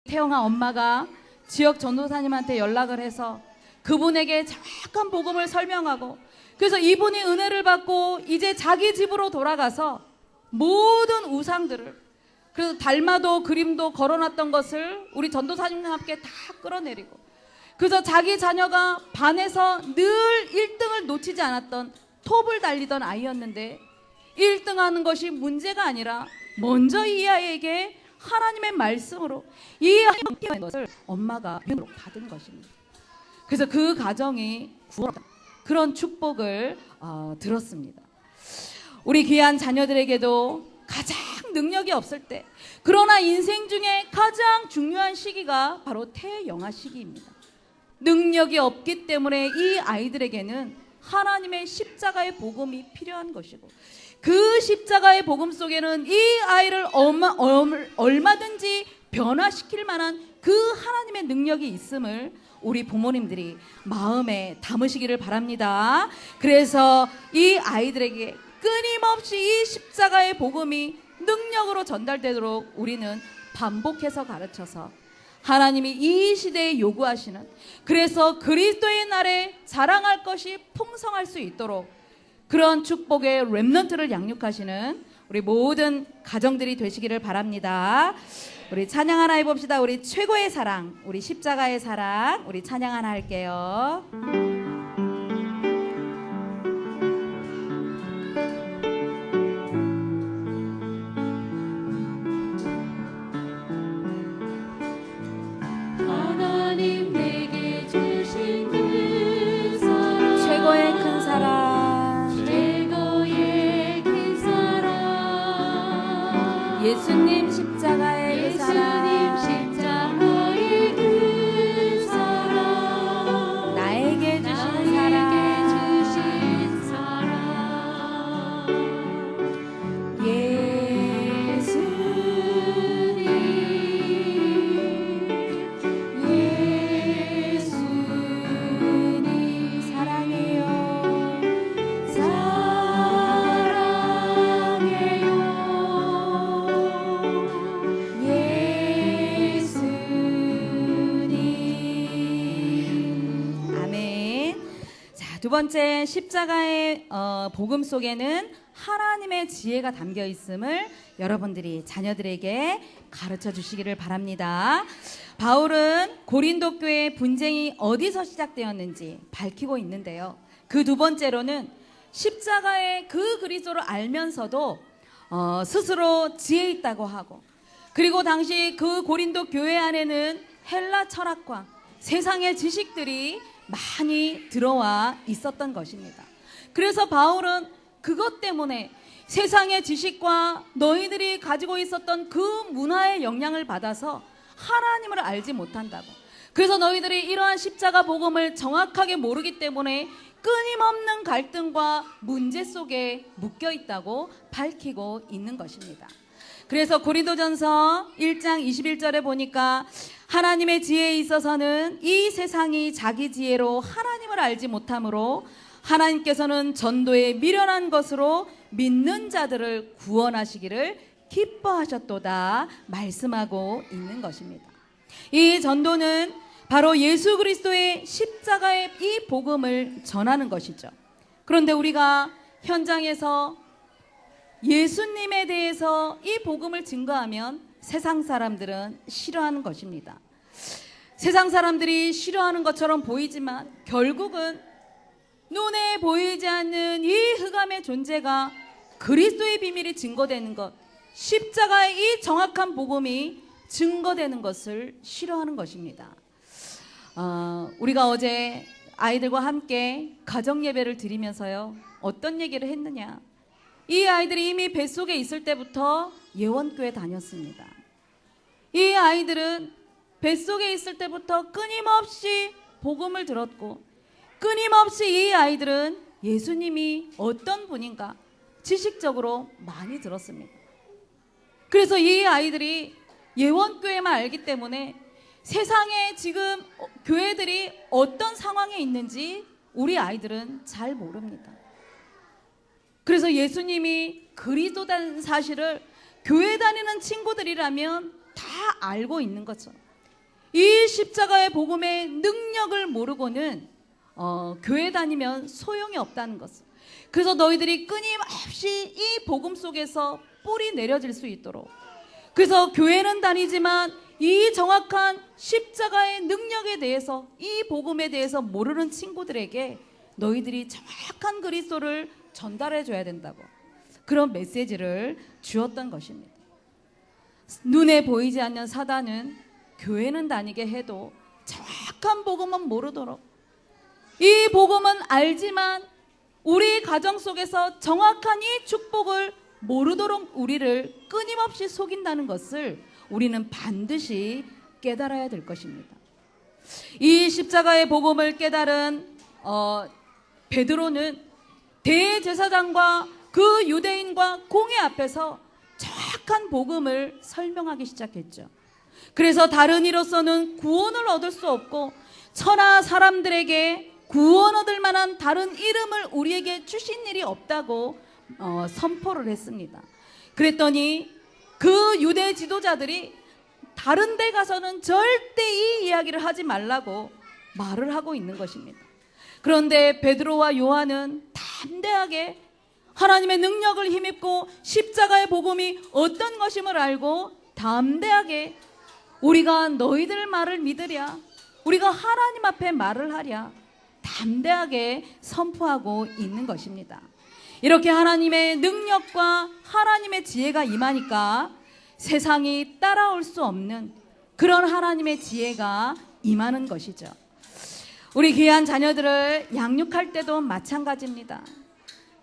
태영아 엄마가 지역 전도사님한테 연락을 해서 그분에게 정확한 복음을 설명하고, 그래서 이분이 은혜를 받고 이제 자기 집으로 돌아가서 모든 우상들을, 그래서 달마도 그림도 걸어놨던 것을 우리 전도사님과 함께 다 끌어내리고, 그래서 자기 자녀가 반에서 늘 1등을 놓치지 않았던 톱을 달리던 아이였는데 1등 하는 것이 문제가 아니라 먼저 이 아이에게 하나님의 말씀으로 이 아이의 것을 엄마가 받은 것입니다. 그래서 그 가정이 구원받은 그런 축복을 들었습니다. 우리 귀한 자녀들에게도 가장 능력이 없을 때, 그러나 인생 중에 가장 중요한 시기가 바로 태영아 시기입니다. 능력이 없기 때문에 이 아이들에게는 하나님의 십자가의 복음이 필요한 것이고, 그 십자가의 복음 속에는 이 아이를 얼마든지 변화시킬 만한 그 하나님의 능력이 있음을 우리 부모님들이 마음에 담으시기를 바랍니다. 그래서 이 아이들에게 끊임없이 이 십자가의 복음이 능력으로 전달되도록 우리는 반복해서 가르쳐서 하나님이 이 시대에 요구하시는, 그래서 그리스도의 날에 자랑할 것이 풍성할 수 있도록 그런 축복의 렘넌트를 양육하시는 우리 모든 가정들이 되시기를 바랍니다. 우리 찬양 하나 해봅시다. 우리 최고의 사랑, 우리 십자가의 사랑, 우리 찬양 하나 할게요. 하나님 내게 주신 그 사랑, 최고의 큰 사랑, 최고의 큰 사랑, 예수님 십자가의 그 사랑, 예수님 십자가의 그 사랑, 나에게 주신 사랑, 예수님 사랑해요. 두 번째, 십자가의 복음 속에는 하나님의 지혜가 담겨 있음을 여러분들이 자녀들에게 가르쳐 주시기를 바랍니다. 바울은 고린도 교회의 분쟁이 어디서 시작되었는지 밝히고 있는데요. 그 두 번째로는 십자가의 그 그리스도를 알면서도 스스로 지혜 있다고 하고, 그리고 당시 그 고린도 교회 안에는 헬라 철학과 세상의 지식들이 많이 들어와 있었던 것입니다. 그래서 바울은 그것 때문에 세상의 지식과 너희들이 가지고 있었던 그 문화의 영향을 받아서 하나님을 알지 못한다고, 그래서 너희들이 이러한 십자가 복음을 정확하게 모르기 때문에 끊임없는 갈등과 문제 속에 묶여 있다고 밝히고 있는 것입니다. 그래서 고린도전서 1장 21절에 보니까 하나님의 지혜에 있어서는 이 세상이 자기 지혜로 하나님을 알지 못하므로 하나님께서는 전도에 미련한 것으로 믿는 자들을 구원하시기를 기뻐하셨도다 말씀하고 있는 것입니다. 이 전도는 바로 예수 그리스도의 십자가의 이 복음을 전하는 것이죠. 그런데 우리가 현장에서 예수님에 대해서 이 복음을 증거하면 세상 사람들은 싫어하는 것입니다. 세상 사람들이 싫어하는 것처럼 보이지만 결국은 눈에 보이지 않는 이 흑암의 존재가 그리스도의 비밀이 증거되는 것, 십자가의 이 정확한 복음이 증거되는 것을 싫어하는 것입니다. 우리가 어제 아이들과 함께 가정 예배를 드리면서요, 어떤 얘기를 했느냐, 이 아이들이 이미 뱃속에 있을 때부터 예원교회 다녔습니다. 이 아이들은 뱃속에 있을 때부터 끊임없이 복음을 들었고, 끊임없이 이 아이들은 예수님이 어떤 분인가 지식적으로 많이 들었습니다. 그래서 이 아이들이 예원교회만 알기 때문에 세상에 지금 교회들이 어떤 상황에 있는지 우리 아이들은 잘 모릅니다. 그래서 예수님이 그리스도라는 사실을 교회 다니는 친구들이라면 다 알고 있는 거죠. 이 십자가의 복음의 능력을 모르고는 교회 다니면 소용이 없다는 것을. 그래서 너희들이 끊임없이 이 복음 속에서 뿌리 내려질 수 있도록, 그래서 교회는 다니지만 이 정확한 십자가의 능력에 대해서, 이 복음에 대해서 모르는 친구들에게 너희들이 정확한 그리스도를 전달해 줘야 된다고, 그런 메시지를 주었던 것입니다. 눈에 보이지 않는 사단은 교회는 다니게 해도 정확한 복음은 모르도록, 이 복음은 알지만 우리 가정 속에서 정확한 이 축복을 모르도록 우리를 끊임없이 속인다는 것을 우리는 반드시 깨달아야 될 것입니다. 이 십자가의 복음을 깨달은 베드로는 대제사장과 그 유대인과 공회 앞에서 정확한 복음을 설명하기 시작했죠. 그래서 다른 이로서는 구원을 얻을 수 없고 천하 사람들에게 구원 얻을 만한 다른 이름을 우리에게 주신 일이 없다고 선포를 했습니다. 그랬더니 그 유대 지도자들이 다른 데 가서는 절대 이 이야기를 하지 말라고 말을 하고 있는 것입니다. 그런데 베드로와 요한은 담대하게 하나님의 능력을 힘입고 십자가의 복음이 어떤 것임을 알고 담대하게 우리가 너희들 말을 믿으랴, 우리가 하나님 앞에 말을 하랴, 담대하게 선포하고 있는 것입니다. 이렇게 하나님의 능력과 하나님의 지혜가 임하니까 세상이 따라올 수 없는 그런 하나님의 지혜가 임하는 것이죠. 우리 귀한 자녀들을 양육할 때도 마찬가지입니다.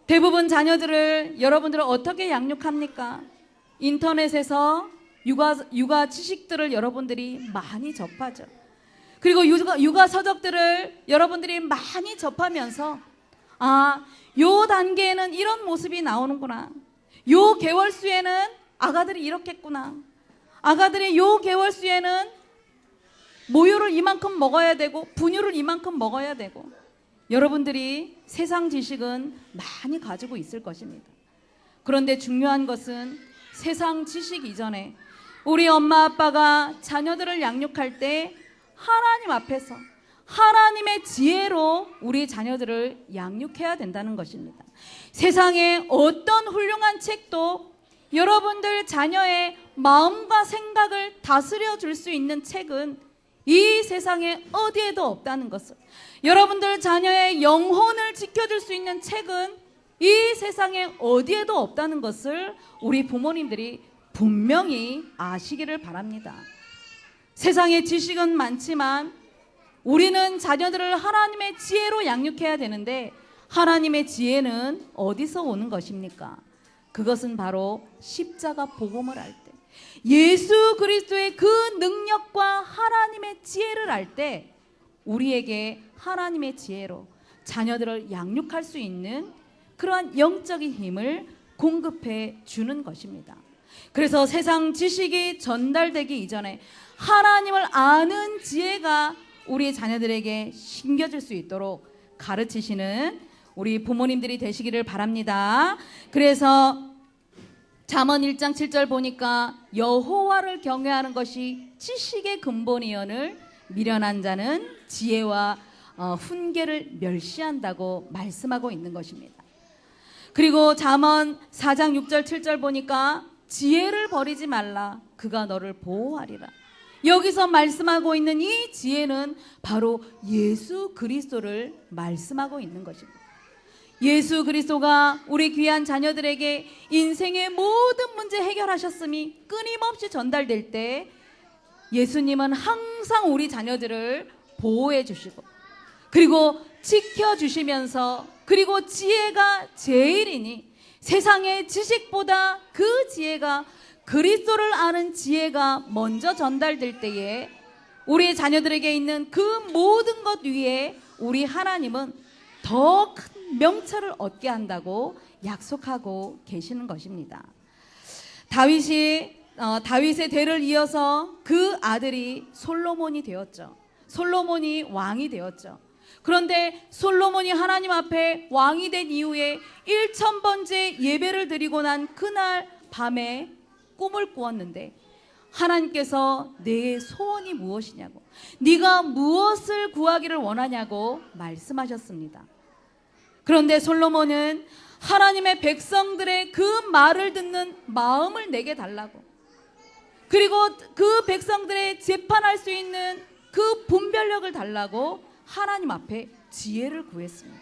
대부분 자녀들을 여러분들은 어떻게 양육합니까? 인터넷에서 육아 지식들을 여러분들이 많이 접하죠. 그리고 육아 서적들을 여러분들이 많이 접하면서 요 단계에는 이런 모습이 나오는구나, 요 개월수에는 아가들이 이렇겠구나, 아가들의 요 개월수에는 모유를 이만큼 먹어야 되고 분유를 이만큼 먹어야 되고, 여러분들이 세상 지식은 많이 가지고 있을 것입니다. 그런데 중요한 것은 세상 지식 이전에 우리 엄마 아빠가 자녀들을 양육할 때 하나님 앞에서 하나님의 지혜로 우리 자녀들을 양육해야 된다는 것입니다. 세상에 어떤 훌륭한 책도 여러분들 자녀의 마음과 생각을 다스려 줄 수 있는 책은 이 세상에 어디에도 없다는 것을, 여러분들 자녀의 영혼을 지켜줄 수 있는 책은 이 세상에 어디에도 없다는 것을 우리 부모님들이 분명히 아시기를 바랍니다. 세상에 지식은 많지만 우리는 자녀들을 하나님의 지혜로 양육해야 되는데, 하나님의 지혜는 어디서 오는 것입니까? 그것은 바로 십자가 복음을 알 때, 예수 그리스도의 그 능력과 하나님의 지혜를 알 때 우리에게 하나님의 지혜로 자녀들을 양육할 수 있는 그러한 영적인 힘을 공급해 주는 것입니다. 그래서 세상 지식이 전달되기 이전에 하나님을 아는 지혜가 우리 자녀들에게 심겨질 수 있도록 가르치시는 우리 부모님들이 되시기를 바랍니다. 그래서 잠언 1장 7절 보니까 여호와를 경외하는 것이 지식의 근본이여늘 미련한 자는 지혜와 훈계를 멸시한다고 말씀하고 있는 것입니다. 그리고 잠언 4장 6절 7절 보니까 지혜를 버리지 말라, 그가 너를 보호하리라. 여기서 말씀하고 있는 이 지혜는 바로 예수 그리스도를 말씀하고 있는 것입니다. 예수 그리스도가 우리 귀한 자녀들에게 인생의 모든 문제 해결하셨음이 끊임없이 전달될 때 예수님은 항상 우리 자녀들을 보호해 주시고, 그리고 지켜주시면서, 그리고 지혜가 제일이니 세상의 지식보다 그 지혜가, 그리스도를 아는 지혜가 먼저 전달될 때에 우리 자녀들에게 있는 그 모든 것 위에 우리 하나님은 더 큰 명철을 얻게 한다고 약속하고 계시는 것입니다. 다윗의 대를 이어서 그 아들이 솔로몬이 되었죠. 솔로몬이 왕이 되었죠. 그런데 솔로몬이 하나님 앞에 왕이 된 이후에 1000번째 예배를 드리고 난 그날 밤에 꿈을 꾸었는데 하나님께서 내 소원이 무엇이냐고, 네가 무엇을 구하기를 원하냐고 말씀하셨습니다. 그런데 솔로몬은 하나님의 백성들의 그 말을 듣는 마음을 내게 달라고, 그리고 그 백성들의 재판할 수 있는 그 분별력을 달라고 하나님 앞에 지혜를 구했습니다.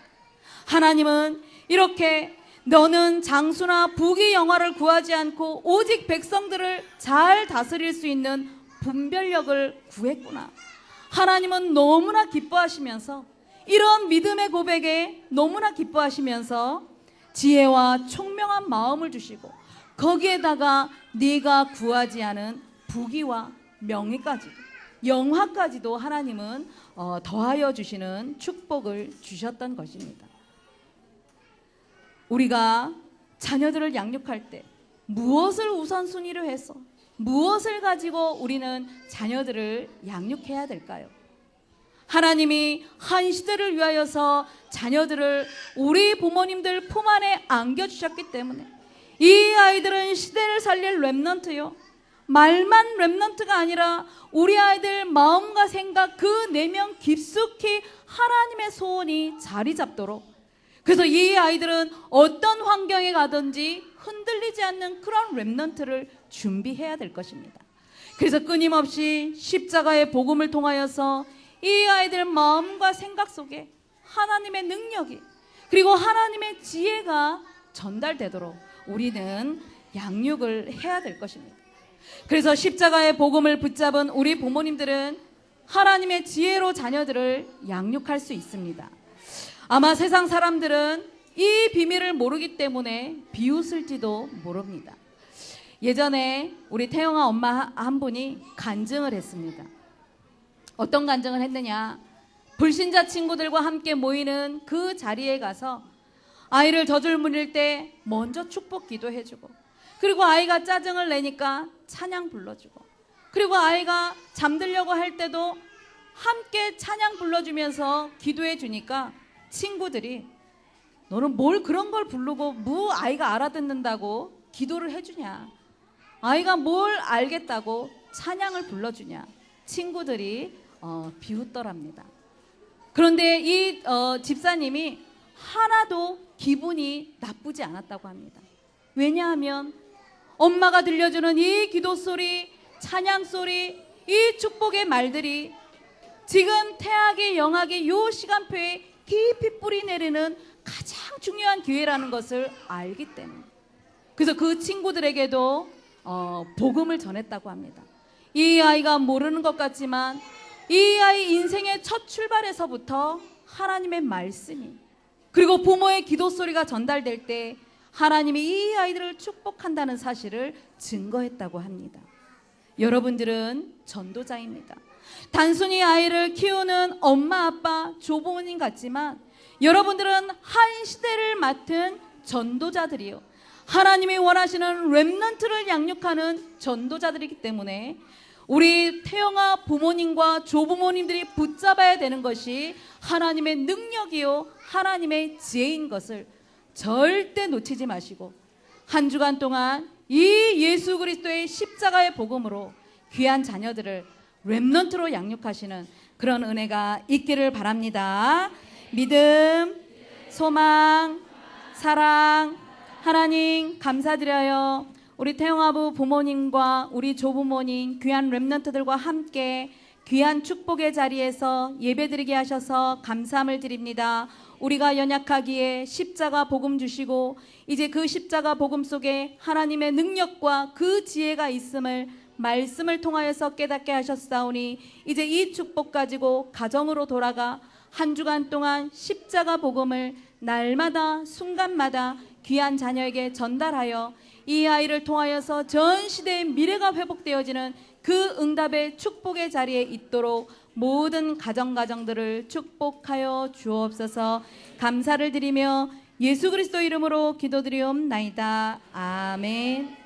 하나님은 이렇게 너는 장수나 부귀 영화를 구하지 않고 오직 백성들을 잘 다스릴 수 있는 분별력을 구했구나. 하나님은 너무나 기뻐하시면서, 이런 믿음의 고백에 너무나 기뻐하시면서 지혜와 총명한 마음을 주시고, 거기에다가 네가 구하지 않은 부귀와 명예까지도, 영화까지도 하나님은 더하여 주시는 축복을 주셨던 것입니다. 우리가 자녀들을 양육할 때 무엇을 우선순위로 해서 무엇을 가지고 우리는 자녀들을 양육해야 될까요? 하나님이 한 시대를 위하여서 자녀들을 우리 부모님들 품 안에 안겨주셨기 때문에 이 아이들은 시대를 살릴 렘넌트요, 말만 렘넌트가 아니라 우리 아이들 마음과 생각 그 내면 깊숙이 하나님의 소원이 자리 잡도록, 그래서 이 아이들은 어떤 환경에 가든지 흔들리지 않는 그런 렘넌트를 준비해야 될 것입니다. 그래서 끊임없이 십자가의 복음을 통하여서 이 아이들 마음과 생각 속에 하나님의 능력이, 그리고 하나님의 지혜가 전달되도록 우리는 양육을 해야 될 것입니다. 그래서 십자가의 복음을 붙잡은 우리 부모님들은 하나님의 지혜로 자녀들을 양육할 수 있습니다. 아마 세상 사람들은 이 비밀을 모르기 때문에 비웃을지도 모릅니다. 예전에 우리 태영아 엄마 한 분이 간증을 했습니다. 어떤 간증을 했느냐, 불신자 친구들과 함께 모이는 그 자리에 가서 아이를 젖을 물릴 때 먼저 축복 기도해주고, 그리고 아이가 짜증을 내니까 찬양 불러주고, 그리고 아이가 잠들려고 할 때도 함께 찬양 불러주면서 기도해 주니까 친구들이 너는 뭘 그런 걸 부르고 뭐 아이가 알아듣는다고 기도를 해주냐, 아이가 뭘 알겠다고 찬양을 불러주냐, 친구들이 비웃더랍니다. 그런데 이 집사님이 하나도 기분이 나쁘지 않았다고 합니다. 왜냐하면 엄마가 들려주는 이 기도 소리, 찬양 소리, 이 축복의 말들이 지금 태학의 영학의 요 시간표에 깊이 뿌리 내리는 가장 중요한 기회라는 것을 알기 때문에, 그래서 그 친구들에게도 복음을 전했다고 합니다. 이 아이가 모르는 것 같지만 이 아이 인생의 첫 출발에서부터 하나님의 말씀이, 그리고 부모의 기도 소리가 전달될 때 하나님이 이 아이들을 축복한다는 사실을 증거했다고 합니다. 여러분들은 전도자입니다. 단순히 아이를 키우는 엄마, 아빠, 조부모님 같지만 여러분들은 한 시대를 맡은 전도자들이요, 하나님이 원하시는 렘넌트를 양육하는 전도자들이기 때문에 우리 태영아 부모님과 조부모님들이 붙잡아야 되는 것이 하나님의 능력이요, 하나님의 지혜인 것을 절대 놓치지 마시고 한 주간 동안 이 예수 그리스도의 십자가의 복음으로 귀한 자녀들을 렘넌트로 양육하시는 그런 은혜가 있기를 바랍니다. 믿음, 소망, 사랑, 하나님 감사드려요. 우리 태영아부 부모님과 우리 조부모님, 귀한 렘넌트들과 함께 귀한 축복의 자리에서 예배드리게 하셔서 감사함을 드립니다. 우리가 연약하기에 십자가 복음 주시고 이제 그 십자가 복음 속에 하나님의 능력과 그 지혜가 있음을 말씀을 통하여서 깨닫게 하셨사오니 이제 이 축복 가지고 가정으로 돌아가 한 주간 동안 십자가 복음을 날마다 순간마다 귀한 자녀에게 전달하여 이 아이를 통하여서 전 시대의 미래가 회복되어지는 그 응답의 축복의 자리에 있도록 모든 가정들을 축복하여 주옵소서. 감사를 드리며 예수 그리스도 이름으로 기도드리옵나이다. 아멘.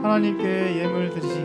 하나님께 예물 드리시기